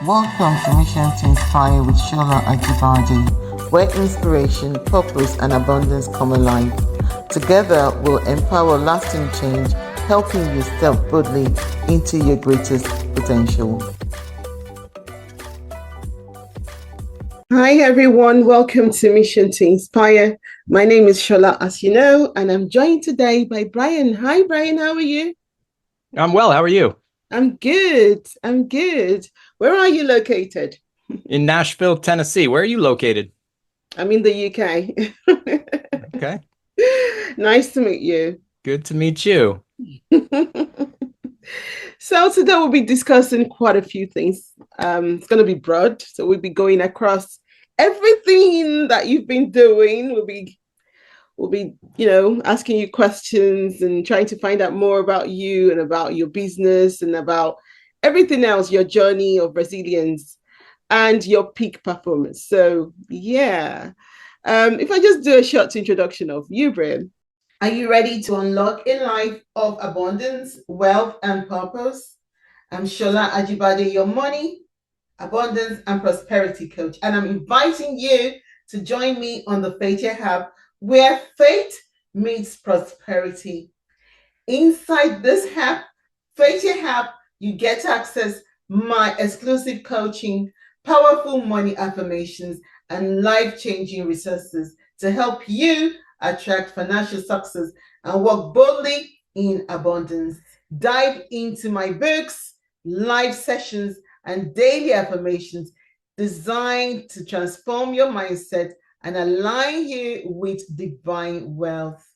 Welcome to Mission to Inspire with Sha Aubard, where inspiration, purpose, and abundance come alive. Together, we'll empower lasting change, helping you step boldly into your greatest potential. Hi, everyone. Welcome to Mission to Inspire. My name is Shola, as you know, and I'm joined today by Brian. Hi, Brian. How are you? I'm well. How are you? I'm good. Where are you located? In Nashville, Tennessee. Where are you located? I'm in the UK. Okay. Nice to meet you. Good to meet you. So today we'll be discussing quite a few things. It's going to be broad, so we'll be going across everything that you've been doing. We'll be asking you questions and trying to find out more about you and about your business and about everything else, your journey of resilience and your peak performance. So yeah, if I just do a short introduction of you, Brian. Are you ready to unlock a life of abundance, wealth, and purpose? I'm Shola Aubard, your money, abundance, and prosperity coach, and I'm inviting you to join me on the Faith Hub, where faith meets prosperity. Inside this hub, Faith Hub, you get to access my exclusive coaching, powerful money affirmations, and life-changing resources to help you attract financial success and walk boldly in abundance. Dive into my books, live sessions, and daily affirmations designed to transform your mindset and align you with divine wealth.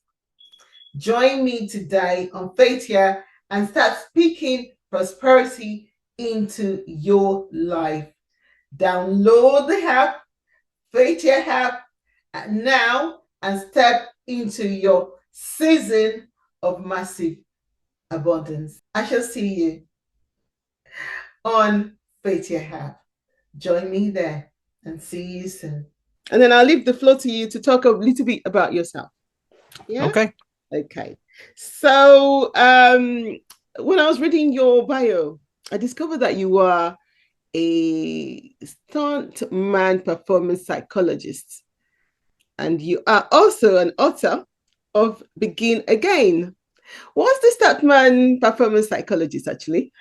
Join me today on Faith Here and start speaking prosperity into your life. Download the app, Faith Here app, now and step into your season of massive abundance. I shall see you on Faith Here app. Join me there and see you soon. And then I'll leave the floor to you to talk a little bit about yourself. Yeah. Okay. So when I was reading your bio, I discovered that you are a stuntman performance psychologist, and you are also an author of Begin Again. What's the stuntman performance psychologist actually?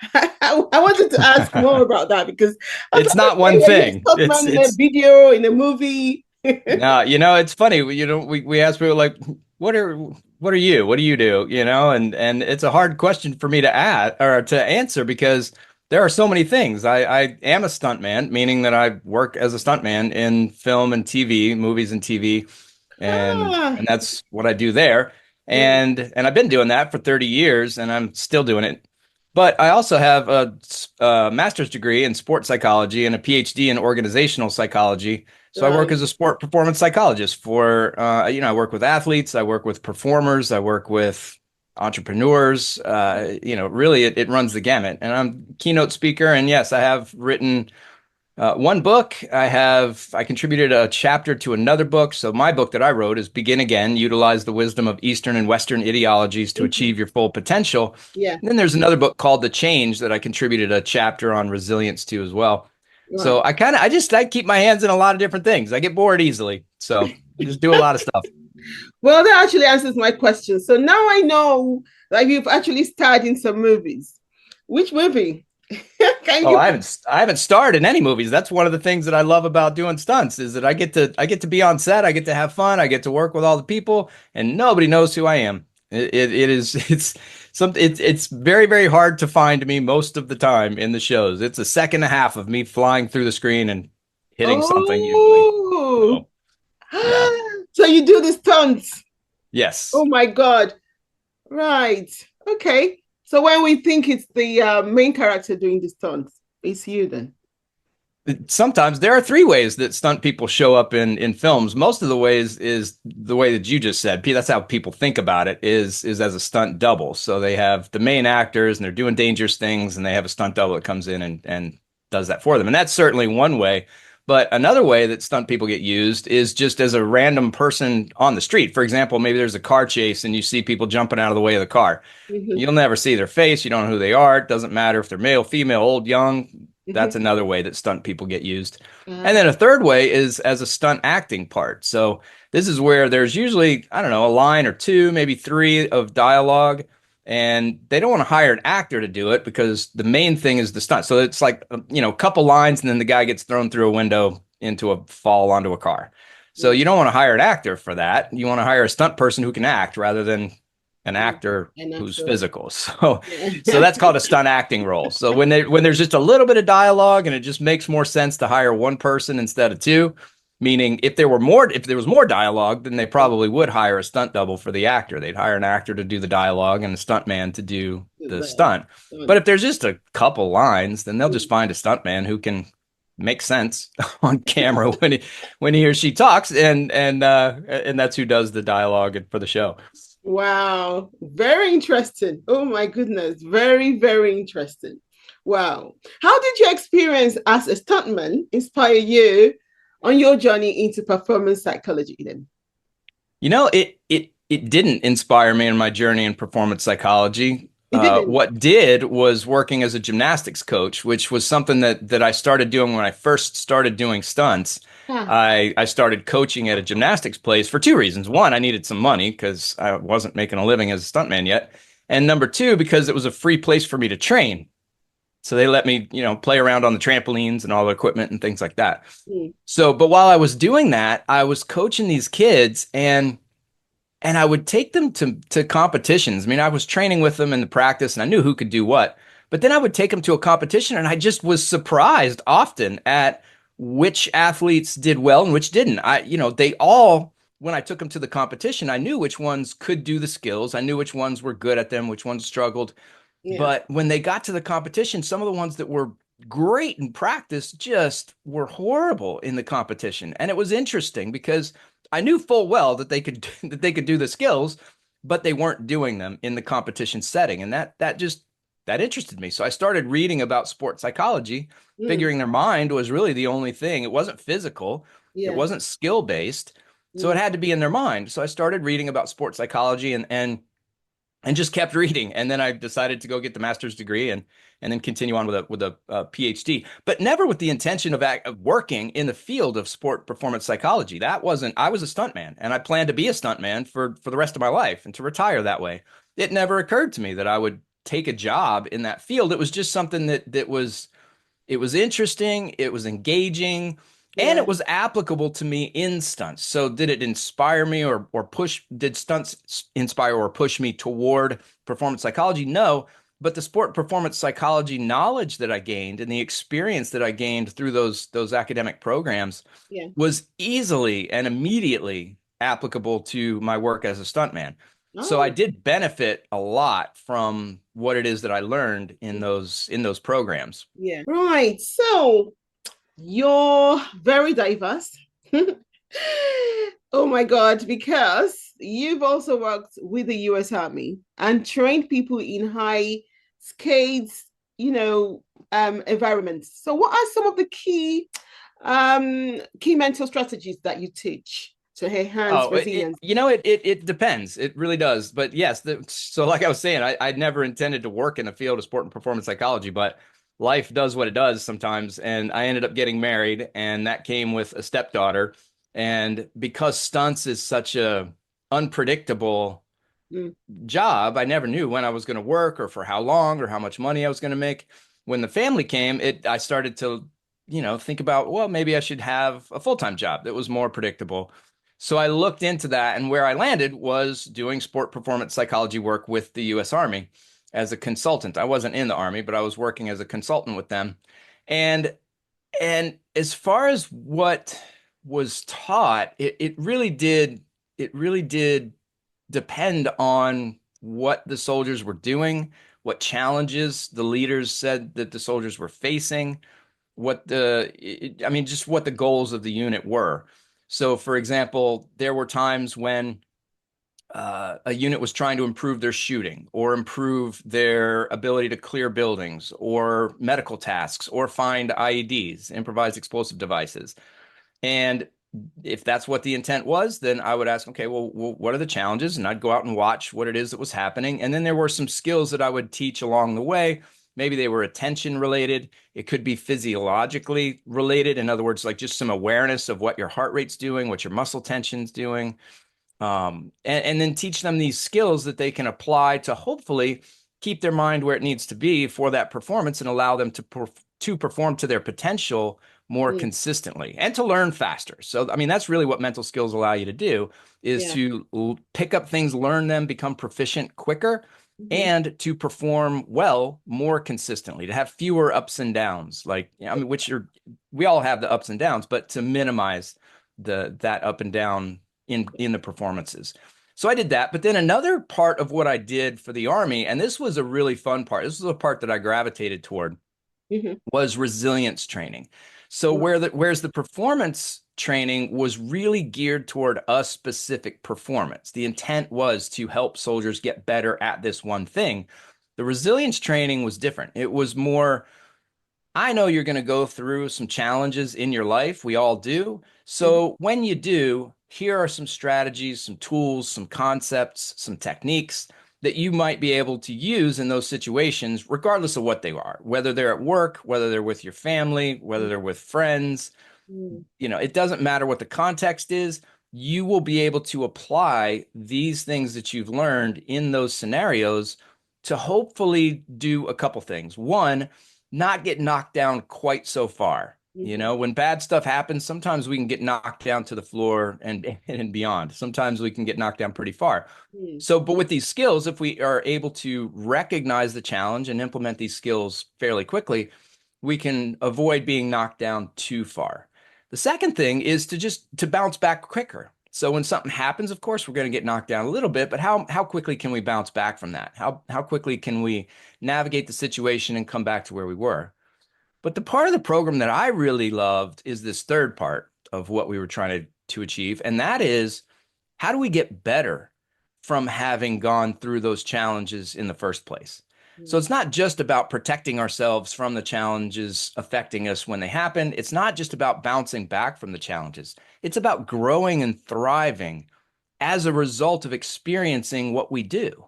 I wanted to ask more about that because it's not one thing. Stuntman in a video, in a movie. No, it's funny. We ask people like, what are you? What do you do? And it's a hard question for me to add or to answer because there are so many things. I am a stuntman, meaning that I work as a stuntman in film and TV, movies and TV, and that's what I do there. And I've been doing that for 30 years, and I'm still doing it. But I also have a master's degree in sports psychology and a PhD in organizational psychology. So I work as a sport performance psychologist for, I work with athletes, I work with performers, I work with entrepreneurs. Really it runs the gamut. And I'm a keynote speaker. And yes, I have written one book. I contributed a chapter to another book. So my book that I wrote is Begin Again, Utilize the Wisdom of Eastern and Western Ideologies to Achieve Your Full Potential. Yeah. And then there's another book called The Change that I contributed a chapter on resilience to as well. Right. So I keep my hands in a lot of different things. I get bored easily. So I just do a lot of stuff. Well, that actually answers my question. So now I know that you've actually starred in some movies. Which movie? I haven't starred in any movies. That's one of the things that I love about doing stunts is that I get to be on set. I get to have fun. I get to work with all the people, and nobody knows who I am. It's very, very hard to find me most of the time in the shows. It's a second and a half of me flying through the screen and hitting something usually. So you do the stunts? Yes. Oh my God. Right. Okay. So when we think it's the main character doing the stunts, it's you then? Sometimes there are three ways that stunt people show up in films. Most of the ways is the way that you just said. That's how people think about it is as a stunt double. So they have the main actors and they're doing dangerous things and they have a stunt double that comes in and does that for them. And that's certainly one way. But another way that stunt people get used is just as a random person on the street. For example, maybe there's a car chase and you see people jumping out of the way of the car. Mm-hmm. You'll never see their face. You don't know who they are. It doesn't matter if they're male, female, old, young. That's Mhm. another way that stunt people get used. And Uh, then a third way is as a stunt acting part. So this is where there's usually, I don't know, a line or two, maybe three of dialogue, and they don't want to hire an actor to do it because the main thing is the stunt. So it's like, a couple lines and then the guy gets thrown through a window into a fall onto a car. So mm, you don't want to hire an actor for that. You want to hire a stunt person who can act rather than an mm. actor And who's actor. physical. So so Yeah. that's called a stunt acting role. So when there's just a little bit of dialogue and it just makes more sense to hire one person instead of two, meaning if there was more dialogue, then they probably would hire a stunt double for the actor. They'd hire an actor to do the dialogue and a stunt man to do the The stunt. But stunt. if there's just a couple lines, then they'll Mm. just find a stunt man who can make sense on camera when he or she talks, and that's who does the dialogue for the show. Wow, very interesting. Oh my goodness, very, very interesting. Wow. How did your experience as a stuntman inspire you on your journey into performance psychology then? It didn't inspire me in my journey in performance psychology. It didn't. What did was working as a gymnastics coach, which was something that I started doing when I first started doing stunts. Ah, I started coaching at a gymnastics place for two reasons. One, I needed some money because I wasn't making a living as a stuntman yet. And number two, because it was a free place for me to train. So they let me, play around on the trampolines and all the equipment and things like that. mm, So, but while I was doing that, I was coaching these kids and I would take them to competitions. I mean, I was training with them in the practice and I knew who could do what. But then I would take them to a competition and I just was surprised often at which athletes did well and which didn't. They all, when I took them to the competition, I knew which ones could do the skills. I knew which ones were good at them, which ones struggled. yeah. But when they got to the competition, some of the ones that were great in practice just were horrible in the competition. And it was interesting because I knew full well that they could that they could do the skills, but they weren't doing them in the competition setting. And that interested me. So I started reading about sports psychology, Mm, figuring their mind was really the only thing. It wasn't physical, it yeah. wasn't skill based. So it Mm, had to be in their mind. So I started reading about sports psychology and just kept reading. And then I decided to go get the master's degree and then continue on with a PhD, but never with the intention of working in the field of sport performance psychology. That wasn't. I was a stuntman, and I planned to be a stuntman for the rest of my life and to retire that way. It never occurred to me that I would take a job in that field. It was just something that was interesting, it was engaging, and yeah. it was applicable to me in stunts. So did it inspire me did stunts inspire or push me toward performance psychology? No, but the sport performance psychology knowledge that I gained and the experience that I gained through those academic programs Yeah. was easily and immediately applicable to my work as a stuntman. So I Oh, did benefit a lot from what it is that I learned in those programs. yeah. Right. So you're very diverse. Oh my God, because you've also worked with the US Army and trained people in high skates, environments. So what are some of the key mental strategies that you teach to enhance Oh, it resilience? you know it depends. It really does. But yes, so like I was saying, I never intended to work in the field of sport and performance psychology, but life does what it does sometimes. And I ended up getting married, and that came with a stepdaughter. And because stunts is such a unpredictable Mm, job, I never knew when I was going to work or for how long or how much money I was going to make. When the family came, I started to, think about, well, maybe I should have a full-time job that was more predictable. So I looked into that, and where I landed was doing sport performance psychology work with the US Army as a consultant. I wasn't in the Army, but I was working as a consultant with them. And and as far as what was taught, it really did depend on what the soldiers were doing, what challenges the leaders said that the soldiers were facing, I mean, just what the goals of the unit were. So, for example, there were times when a unit was trying to improve their shooting or improve their ability to clear buildings or medical tasks or find IEDs, improvised explosive devices. And if that's what the intent was, then I would ask, okay, well, what are the challenges? And I'd go out and watch what it is that was happening. And then there were some skills that I would teach along the way Maybe they were attention related. It could be physiologically related. In other words, like just some awareness of what your heart rate's doing, what your muscle tension's doing. And then teach them these skills that they can apply to hopefully keep their mind where it needs to be for that performance and allow them to perform to their potential more Mm. consistently and to learn faster. So, I mean, that's really what mental skills allow you to do is Yeah. to pick up things, learn them, become proficient quicker, Hmm. and to perform well more consistently, to have fewer ups and downs. Like, I mean, we all have the ups and downs, but to minimize that up and down in the performances. So I did that. But then another part of what I did for the Army, and this was a really fun part, this was a part that I gravitated toward, Hmm. was resilience training. So Wow. whereas the performance training was really geared toward a specific performance. The intent was to help soldiers get better at this one thing. The resilience training was different. It was more, I know you're going to go through some challenges in your life. We all do. Hmm. So when you do, here are some strategies, some tools, some concepts, some techniques that you might be able to use in those situations, regardless of what they are, whether they're at work, whether they're with your family, whether they're with friends. Mm. It doesn't matter what the context is. You will be able to apply these things that you've learned in those scenarios to hopefully do a couple things. One, not get knocked down quite so far. Hmm. When bad stuff happens, sometimes we can get knocked down to the floor and beyond. Sometimes we can get knocked down pretty far. Mm. So, but with these skills, if we are able to recognize the challenge and implement these skills fairly quickly, we can avoid being knocked down too far. The second thing is to bounce back quicker. So when something happens, of course, we're going to get knocked down a little bit, but how quickly can we bounce back from that? How quickly can we navigate the situation and come back to where we were? But the part of the program that I really loved is this third part of what we were trying to achieve, and that is how do we get better from having gone through those challenges in the first place? So Mm. it's not just about protecting ourselves from the challenges affecting us when they happen. It's not just about bouncing back from the challenges. It's about growing and thriving as a result of experiencing what we do.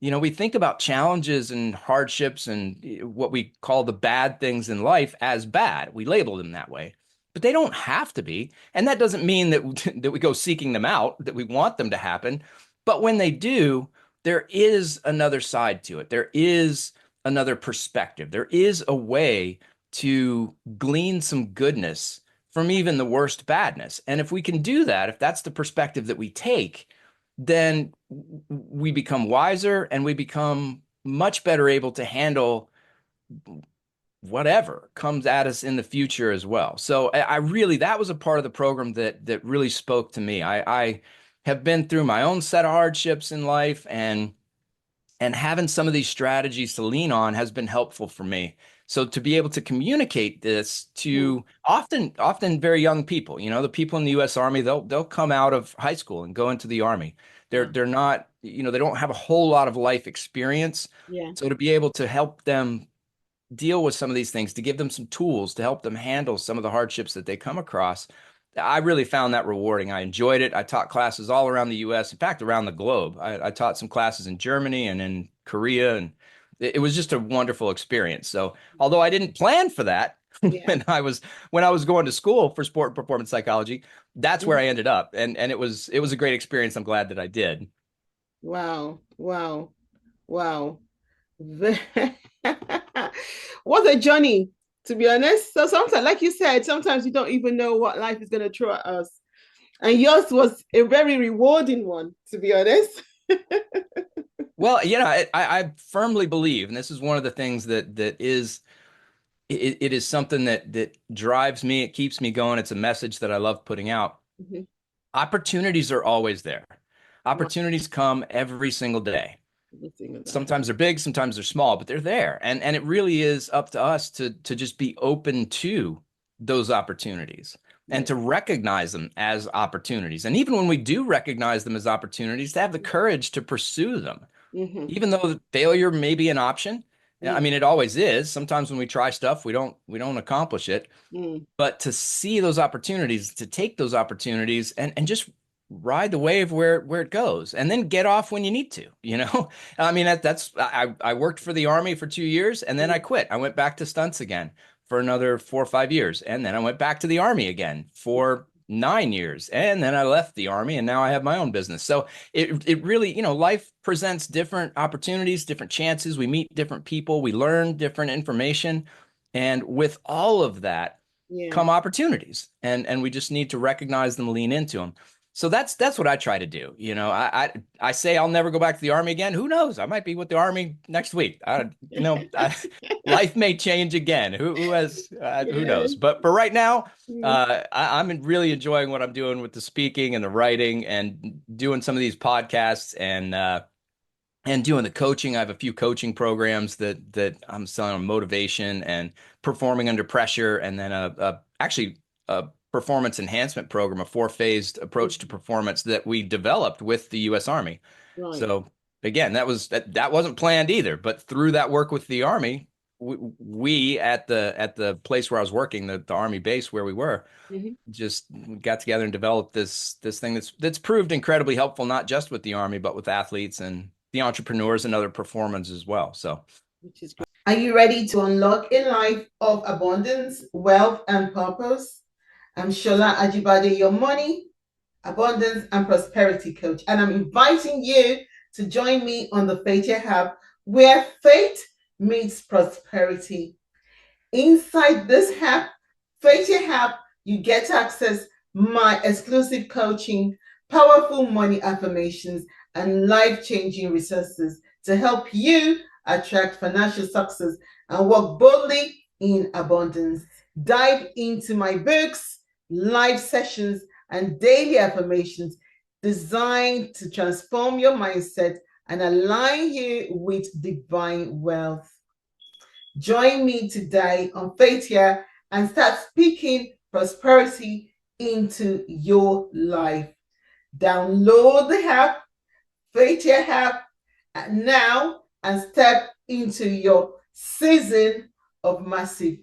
We think about challenges and hardships and what we call the bad things in life as bad. We label them that way, but they don't have to be. And that doesn't mean that we go seeking them out, that we want them to happen. But when they do, there is another side to it. There is another perspective. There is a way to glean some goodness from even the worst badness. And if we can do that, if that's the perspective that we take, then we become wiser and we become much better able to handle whatever comes at us in the future as well. So I really, that was a part of the program that really spoke to me. I have been through my own set of hardships in life, and having some of these strategies to lean on has been helpful for me. So to be able to communicate this Mm. to often very young people, the people in the U.S. Army, they'll come out of high school and go into the Army. They're Yeah. they're not, they don't have a whole lot of life experience. Yeah. So to be able to help them deal with some of these things, to give them some tools to help them handle some of the hardships that they come across, I really found that rewarding. I enjoyed it. I taught classes all around the US, in fact, around the globe. I taught some classes in Germany and in Korea, and it was just a wonderful experience. So, although I didn't plan for that Yeah. when I was going to school for sport and performance psychology, that's where Mhm. I ended up, and it was a great experience. I'm glad that I did. Wow. Wow. Wow. Ve- What a journey, to be honest. So sometimes, like you said, sometimes you don't even know what life is going to throw at us. And yours was a very rewarding one, to be honest. Well, I firmly believe, and this is one of the things that is it is something that drives me. It keeps me going. It's a message that I love putting out. Mhm. Opportunities are always there. Wow. Opportunities come every single day. Everything of that. Sometimes they're big, sometimes they're small, but they're there. And it really is up to us to just be open to those opportunities and Yeah. to recognize them as opportunities. And even when we do recognize them as opportunities, to have the courage to pursue them, Hmm. even though failure may be an option. I Yeah. mean, it always is. Sometimes when we try stuff, we don't accomplish it. Mm. But to see those opportunities, to take those opportunities and just ride the wave where it goes, and then get off when you need to, you know. I mean, I worked for the Army for 2 years, and then I quit. I went back to stunts again for another 4 or 5 years, and then I went back to the Army again for 9 years, and then I left the Army, and now I have my own business. So it really, life presents different opportunities, different chances. We meet different people, we learn different information, and with all of that Yeah. come opportunities, and we just need to recognize them, lean into them. So that's what I try to do. I say I'll never go back to the Army again. Who knows? I might be with the Army next week. Life may change again. Who Yeah. knows? But for right now, Mm. I'm really enjoying what I'm doing with the speaking and the writing and doing some of these podcasts and doing the coaching. I have a few coaching programs that I'm selling on motivation and performing under pressure, and then actually a performance enhancement program, a four-phased approach to performance that we developed with the U.S. Army. Right. So again, that wasn't planned either, but through that work with the Army, we at the place where I was working, the Army base where we were, Mhm. just got together and developed this thing that's proved incredibly helpful, not just with the Army, but with athletes and the entrepreneurs and other performers as well. So, Which is great. Are you ready to unlock a life of abundance, wealth, and purpose? I'm Shola Ajibade, your money, abundance, and prosperity coach, and I'm inviting you to join me on the Faith Hub, where faith meets prosperity. Inside this app, Faith Hub, you get to access my exclusive coaching, powerful money affirmations, and life-changing resources to help you attract financial success and walk boldly in abundance. Dive into my books, live sessions, and daily affirmations designed to transform your mindset and align you with divine wealth. Join me today on Faith Here and start speaking prosperity into your life. Download the app, Faith Here app, now and step into your season of massive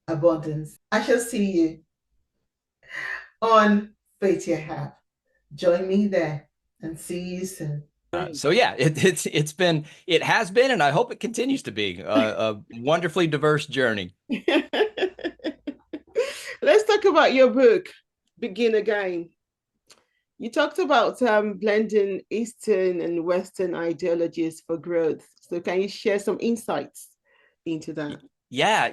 abundance. I shall see you on Faith Here app. Join me there and see you soon. so yeah, it has been, and I hope it continues to be a wonderfully diverse journey. Let's talk about your book, Begin Again. You talked about blending Eastern and Western ideologies for growth. So, can you share some insights into that? Yeah,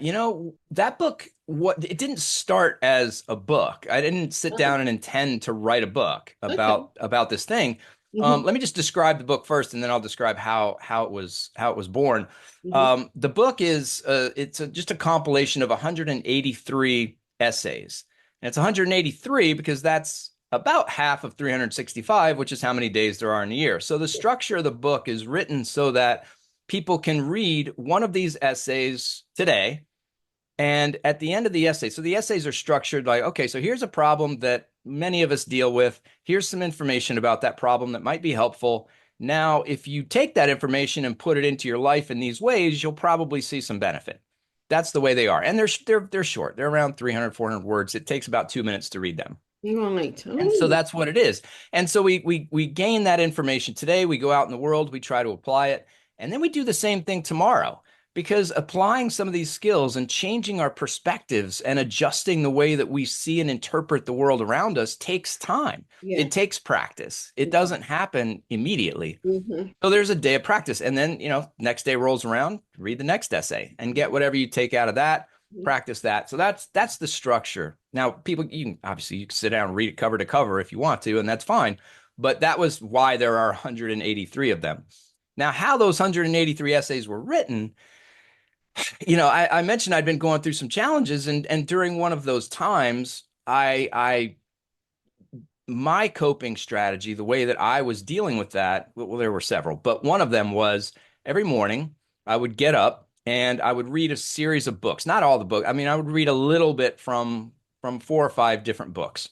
that book, it didn't start as a book. I didn't sit Oh, down and intend to write a book okay. about this thing. Mm-hmm. Let me just describe the book first, and then I'll describe how it was born. Mm-hmm. The book is just a compilation of 183 essays, and it's 183 because that's about half of 365, which is how many days there are in a year. So the structure of the book is written so that people can read one of these essays today. And at the end of the essay, so the essays are structured like, okay, so here's a problem that many of us deal with. Here's some information about that problem that might be helpful. Now, if you take that information and put it into your life in these ways, you'll probably see some benefit. That's the way they are. And they're short. They're around 300, 400 words. It takes about 2 minutes to read them. Right. And so Oh, that's what it is. And so we gain that information today. We go out in the world, we try to apply it, and then we do the same thing tomorrow. Because applying some of these skills and changing our perspectives and adjusting the way that we see and interpret the world around us takes time. yeah. It takes practice. It doesn't happen immediately. Mm-hmm. So there's a day of practice. And then, next day rolls around, read the next essay and get whatever you take out of that, practice that. So that's the structure. Now, people, you can sit down and read it cover to cover if you want to, and that's fine. But that was why there are 183 of them. Now, how those 183 essays were written, I mentioned I'd been going through some challenges, and during one of those times, my coping strategy, the way that I was dealing with that, well, there were several, but one of them was every morning I would get up and I would read a series of books. Not all the books. I mean, I would read a little bit from 4 or 5 different books.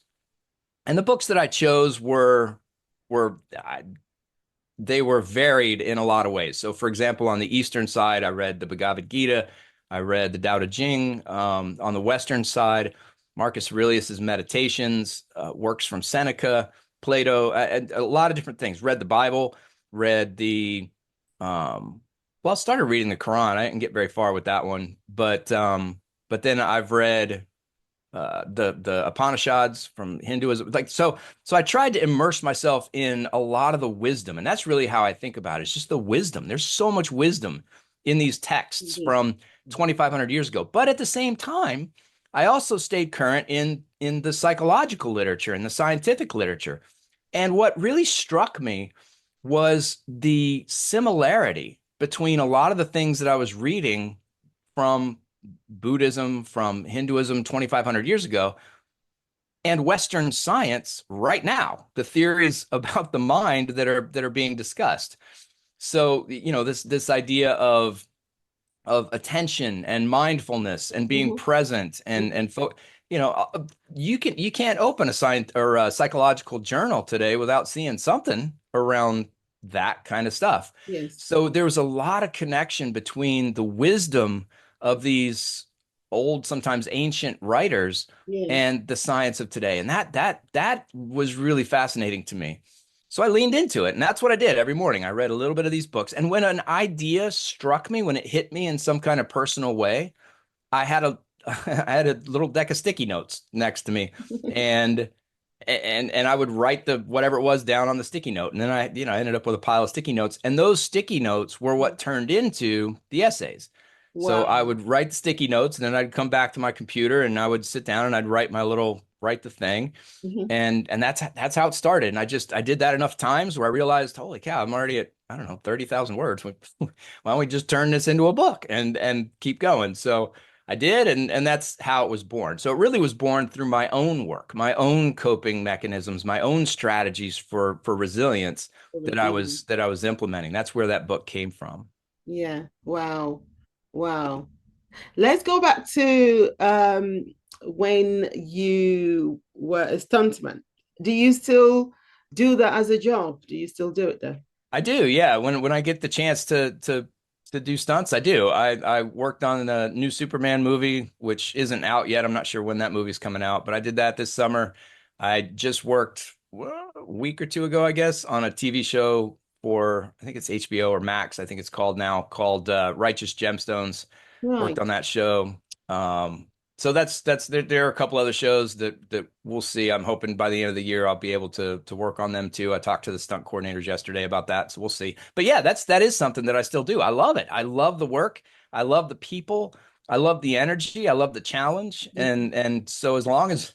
And the books that I chose were they were varied in a lot of ways. So, for example, on the Eastern side, I read the Bhagavad Gita, I read the Tao Te Ching. On the Western side, Marcus Aurelius's Meditations, works from Seneca, Plato, and a lot of different things. Read the Bible, read well, I started reading the Quran. I didn't get very far with that one, but then I've read the Upanishads from Hinduism. Like so I tried to immerse myself in a lot of the wisdom, and that's really how I think about it. It's just the wisdom. There's so much wisdom in these texts Mhm. from 2,500 years ago. But at the same time, I also stayed current in the psychological literature and the scientific literature. And what really struck me was the similarity between a lot of the things that I was reading from Buddhism, from Hinduism 2,500 years ago, and Western science right now, the theories about the mind that are being discussed. So, this idea of attention and mindfulness and being Mhm. present you know you can't open a science or a psychological journal today without seeing something around that kind of stuff. Yes. So there was a lot of connection between the wisdom of these old, sometimes ancient writers Yes. and the science of today, and that was really fascinating to me. So I leaned into it, and that's what I did every morning. I read a little bit of these books, and when an idea struck me, when it hit me in some kind of personal way, I had a I had a little deck of sticky notes next to me, and and I would write the whatever it was down on the sticky note, and then I ended up with a pile of sticky notes, and those sticky notes were what turned into the essays. So I Wow. would write the sticky notes, and then I'd come back to my computer, and I would sit down and I'd write the thing, Mhm. and that's how it started. And I did that enough times where I realized, holy cow, I'm already at, I don't know, 30,000 words. Why don't we just turn this into a book and keep going? So I did, and that's how it was born. So it really was born through my own work, my own coping mechanisms, my own strategies for resilience that I was implementing. That's where that book came from. Yeah. Wow. Wow. Let's go back to when you were a stuntman. Do you still do that as a job? Do you still do it there? I do, yeah. When I get the chance to do stunts, I do. I worked on the new Superman movie, which isn't out yet. I'm not sure when that movie's coming out, but I did that this summer. I just worked a week or two ago, I guess, on a TV show for, I think it's HBO or Max, I think it's called now, called Righteous Gemstones. Worked Right. on that show. So there are a couple other shows that we'll see. I'm hoping by the end of the year I'll be able to work on them too. I talked to the stunt coordinators yesterday about that, so we'll see. But yeah, that is something that I still do. I love it. I love the work. I love the people. I love the energy. I love the challenge. And so as long as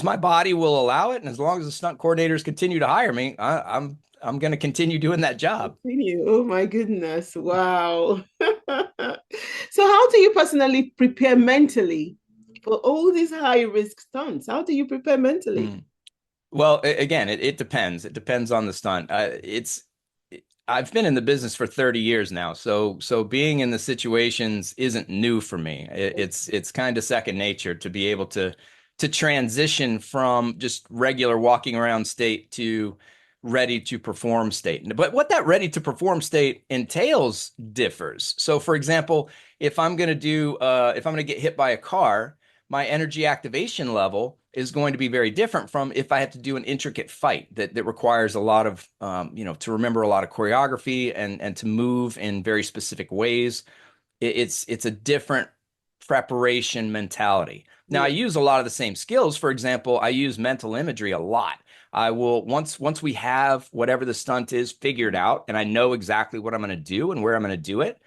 my body will allow it, and as long as the stunt coordinators continue to hire me, I'm going to continue doing that job. Continue. Oh my goodness. Wow. So how do you personally prepare mentally for all these high risk stunts? How do you prepare mentally? Mm. Well, again, it depends. It depends on the stunt. I've been in the business for 30 years now, so being in the situations isn't new for me. It's kind of second nature to be able to transition from just regular walking around state to ready to perform state. But what that ready to perform state entails differs. So, for example, if I'm going to get hit by a car, my energy activation level is going to be very different from if I have to do an intricate fight that requires a lot of, to remember a lot of choreography and to move in very specific ways. It's a different preparation mentality. Now, I Yeah. use a lot of the same skills. For example, I use mental imagery a lot. I will once we have whatever the stunt is figured out, and I know exactly what I'm going to do and where I'm going to do it,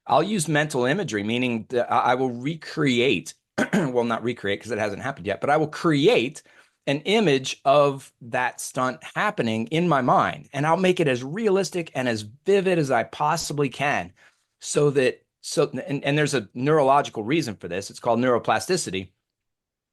I'll use mental imagery, meaning that I will recreate, well, not recreate because it hasn't happened yet, but I will create an image of that stunt happening in my mind, and I'll make it as realistic and as vivid as I possibly can, and there's a neurological reason for this. It's called neuroplasticity.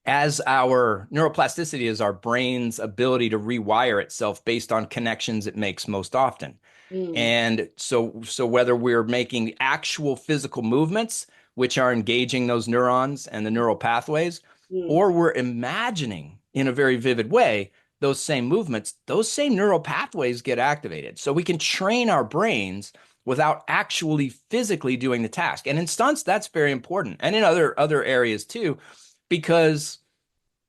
As our neuroplasticity is our brain's ability to rewire itself based on connections it makes most often. Mm, And so whether we're making actual physical movements, which are engaging those neurons and the neural pathways, mm, or we're imagining in a very vivid way those same movements, those same neural pathways get activated. So we can train our brains without actually physically doing the task. And in stunts, that's very important. And in other areas too, because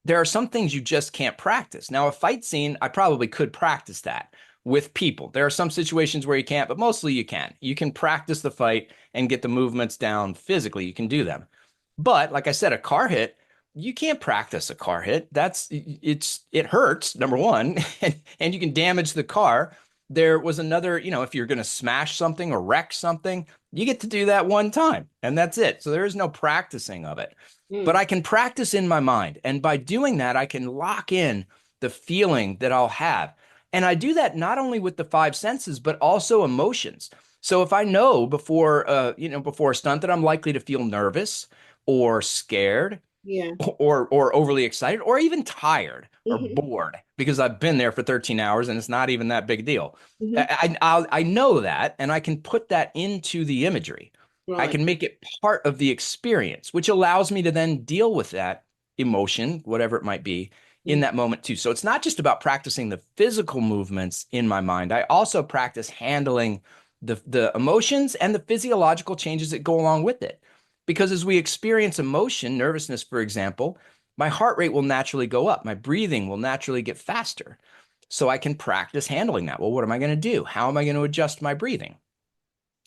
there are some things you just can't practice. Now, a fight scene, I probably could practice that with people. There are some situations where you can't, but mostly you can. You can practice the fight and get the movements down physically. You can do them. But like I said, a car hit, you can't practice a car hit. It hurts, number one, and you can damage the car. There was another, if you're going to smash something or wreck something, you get to do that one time and that's it. So there is no practicing of it. But Mm. I can practice in my mind. And by doing that, I can lock in the feeling that I'll have. And I do that not only with the five senses, but also emotions. So if I know before a stunt that I'm likely to feel nervous or scared Yeah. or overly excited or even tired or Hmm. bored because I've been there for 13 hours and it's not even that big a deal. Hmm. I know that and I can put that into the imagery. I Right. can make it part of the experience, which allows me to then deal with that emotion, whatever it might be, in Mm. that moment too. So it's not just about practicing the physical movements in my mind. I also practice handling the emotions and the physiological changes that go along with it. Because as we experience emotion, nervousness, for example, my heart rate will naturally go up. My breathing will naturally get faster. So I can practice handling that. Well, what am I going to do? How am I going to adjust my breathing?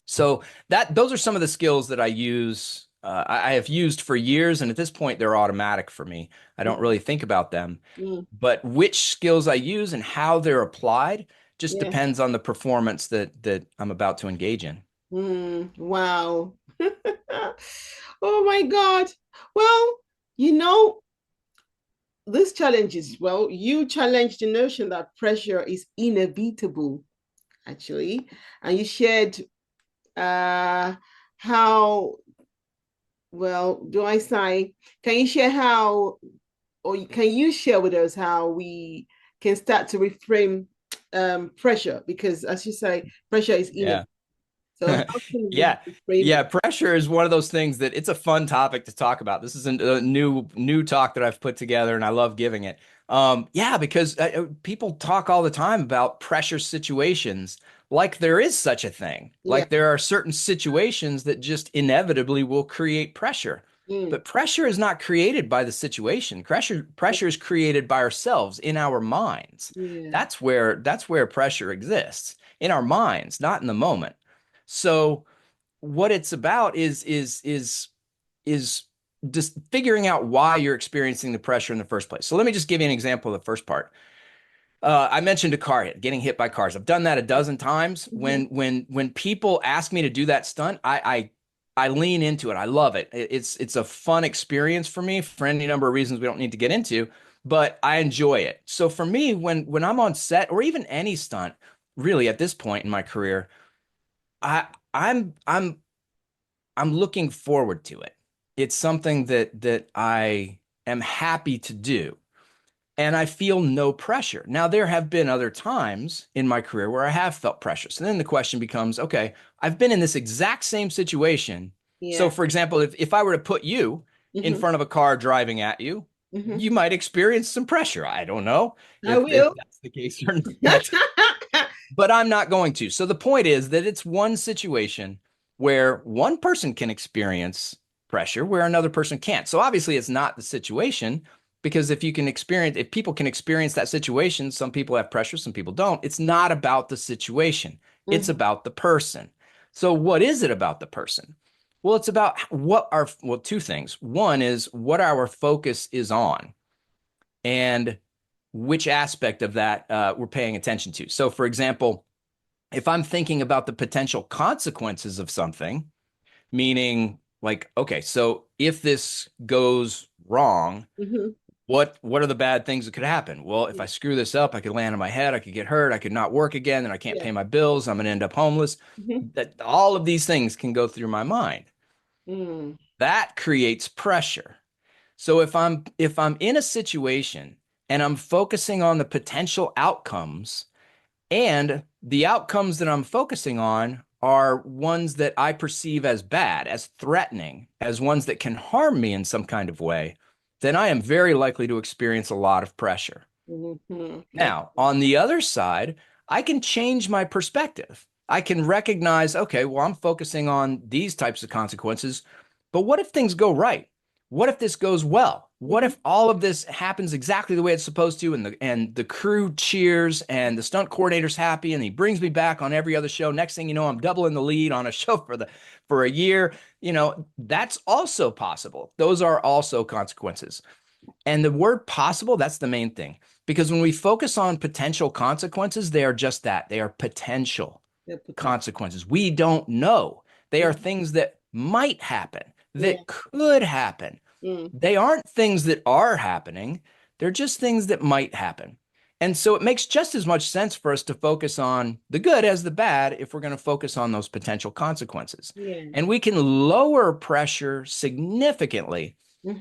So those are some of the skills that I use. I have used for years, and at this point, they're automatic for me. I don't Mm. really think about them. Mm. But which skills I use and how they're applied just Yeah. depends on the performance that I'm about to engage in. Mm. Wow. Oh my God. Well, you know, this challenge is, well, you challenged the notion that pressure is inevitable, actually. And you shared uh how, well, do I say, can you share how, or can you share with us how we can start to reframe pressure? Because as you say, pressure is inevitable. Yeah. So how can we Yeah. reframe Yeah, it? pressure is one of those things that it's a fun topic to talk about. This is a new talk that I've put together and I love giving it. Yeah, because people talk all the time about pressure situations like there is such a thing. Yeah. Like there are certain situations that just inevitably will create pressure. Mm. But pressure is not created by the situation. Pressure is created by ourselves in our minds. Yeah. That's where pressure exists in our minds, not in the moment. So what it's about is just figuring out why you're experiencing the pressure in the first place. So let me just give you an example of the first part. I mentioned a car hit, getting hit by cars. I've done that a dozen times. Mm-hmm. When people ask me to do that stunt, I lean into it. I love it. It's a fun experience for me for any number of reasons we don't need to get into, but I enjoy it. So for me, when I'm on set or even any stunt, really at this point in my career, I I'm I'm looking forward to it. It's something that I am happy to do. And I feel no pressure. Now, there have been other times in my career where I have felt pressure. So then the question becomes, okay, I've been in this exact same situation. So, Yeah. for example, if I were to put you in Mm-hmm. front of a car driving at you, Mm-hmm. you might experience some pressure. I don't know I if will. that's the case or not, but I'm not going to. So the point is that it's one situation where one person can experience pressure where another person can't. So obviously it's not the situation because if people can experience that situation, some people have pressure, some people don't. It's not about the situation. It's Mm-hmm. about the person. So what is it about the person? Well, it's about two things. One is what our focus is on and which aspect of that we're paying attention to. So, for example, if I'm thinking about the potential consequences of something, meaning like, okay, so if this goes wrong, Mm-hmm. what are the bad things that could happen? Well, if I screw this up, I could land on my head, I could get hurt, I could not work again, and I can't Yeah. pay my bills, I'm going to end up homeless. Mm-hmm. That all of these things can go through my mind. Mm. That creates pressure. So if I'm in a situation and I'm focusing on the potential outcomes, and the outcomes that I'm focusing on are ones that I perceive as bad, as threatening, as ones that can harm me in some kind of way, then I am very likely to experience a lot of pressure. Mm-hmm. Now, on the other side, I can change my perspective. I can recognize, okay, well, I'm focusing on these types of consequences, but what if things go right? What if this goes well? What if all of this happens exactly the way it's supposed to, and the crew cheers and the stunt coordinator's happy and he brings me back on every other show. Next thing you know, I'm doubling the lead on a show for a year. That's also possible. Those are also consequences. And the word possible, that's the main thing. Because when we focus on potential consequences, they are just that. They are potential consequences. We don't know. They are things that might happen, Yeah. that could happen. Mm. They aren't things that are happening. They're just things that might happen. And so it makes just as much sense for us to focus on the good as the bad if we're going to focus on those potential consequences. Yeah. And we can lower pressure significantly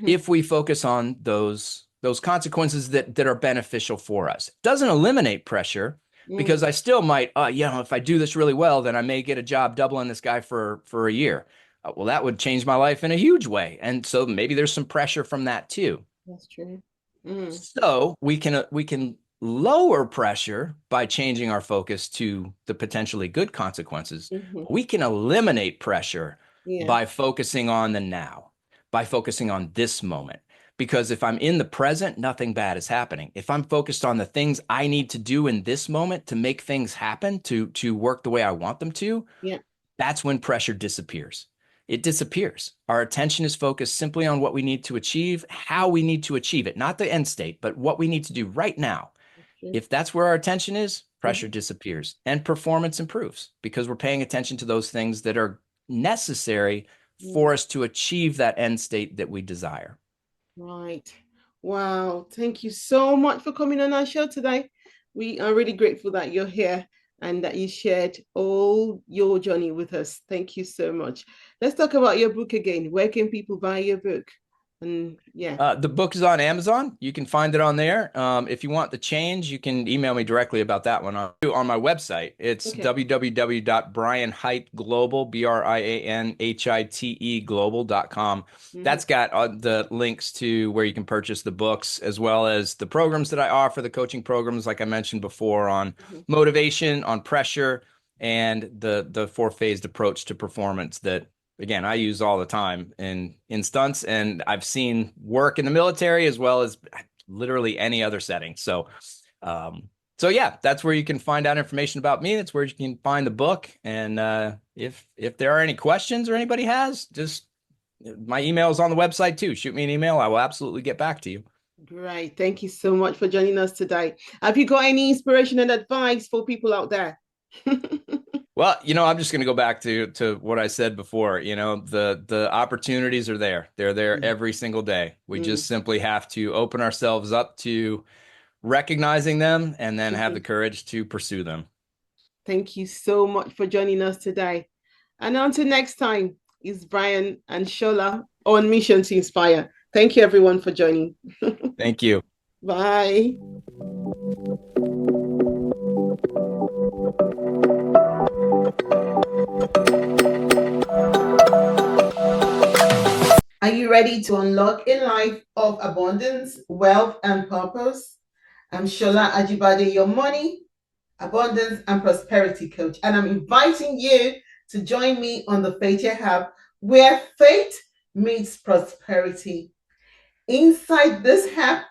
if we focus on those consequences that are beneficial for us. It doesn't eliminate pressure because I still might, if I do this really well, then I may get a job doubling this guy for a year. Well, that would change my life in a huge way. And so maybe there's some pressure from that too. That's true. Mm. So we can lower pressure by changing our focus to the potentially good consequences. We can eliminate pressure by focusing on the now, by focusing on this moment. Because if I'm in the present, nothing bad is happening. If I'm focused on the things I need to do in this moment to make things happen, to work the way I want them to, that's when pressure disappears. It disappears. Our attention is focused simply on what we need to achieve, how we need to achieve it, not the end state, but what we need to do right now. If that's where our attention is, pressure disappears and performance improves because we're paying attention to those things that are necessary for us to achieve that end state that we desire. Right. Wow. Thank you so much for coming on our show today. We are really grateful that you're here and that you shared all your journey with us. Thank you so much. Let's talk about your book again. Where can people buy your book? And the book is on Amazon. You can find it on there. If you want the change, you can email me directly about that one on my website. It's www.brianhiteglobal, BRIANHITE global.com. That's got the links to where you can purchase the books, as well as the programs that I offer, the coaching programs, like I mentioned before, on motivation, on pressure, and the four-phased approach to performance that, again, I use all the time in stunts, and I've seen work in the military as well as literally any other setting. So yeah, that's where you can find out information about me. That's where you can find the book. And if there are any questions or anybody has, just my email is on the website too. Shoot me an email. I will absolutely get back to you. Great. Thank you so much for joining us today. Have you got any inspiration and advice for people out there? Well, I'm just going to go back to what I said before. The opportunities are there. They're there every single day. We just simply have to open ourselves up to recognizing them and then have the courage to pursue them. Thank you so much for joining us today. And until next time, is Brian and Shola on mission to inspire. Thank you, everyone, for joining. Thank you. Bye. Are you ready to unlock a life of abundance, wealth, and purpose? I'm Shola Ajibade, your money, abundance, and prosperity coach, and I'm inviting you to join me on the Faith Hub, where faith meets prosperity. Inside this hub,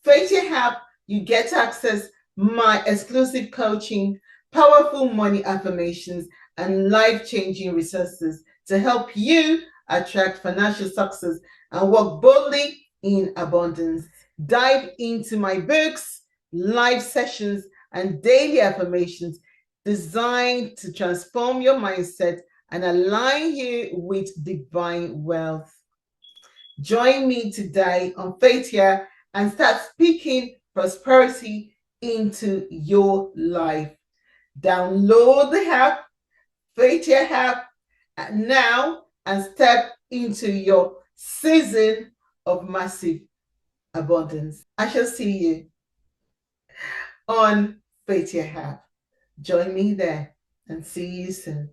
Faith Hub, you get to access my exclusive coaching, powerful money affirmations, and life-changing resources to help you attract financial success and walk boldly in abundance. Dive into my books, live sessions, and daily affirmations designed to transform your mindset and align you with divine wealth. Join me today on Faith Here and start speaking prosperity into your life. Download the app, Faith Here app, now and step into your season of massive abundance. I shall see you on Faith Here app. Join me there and see you soon.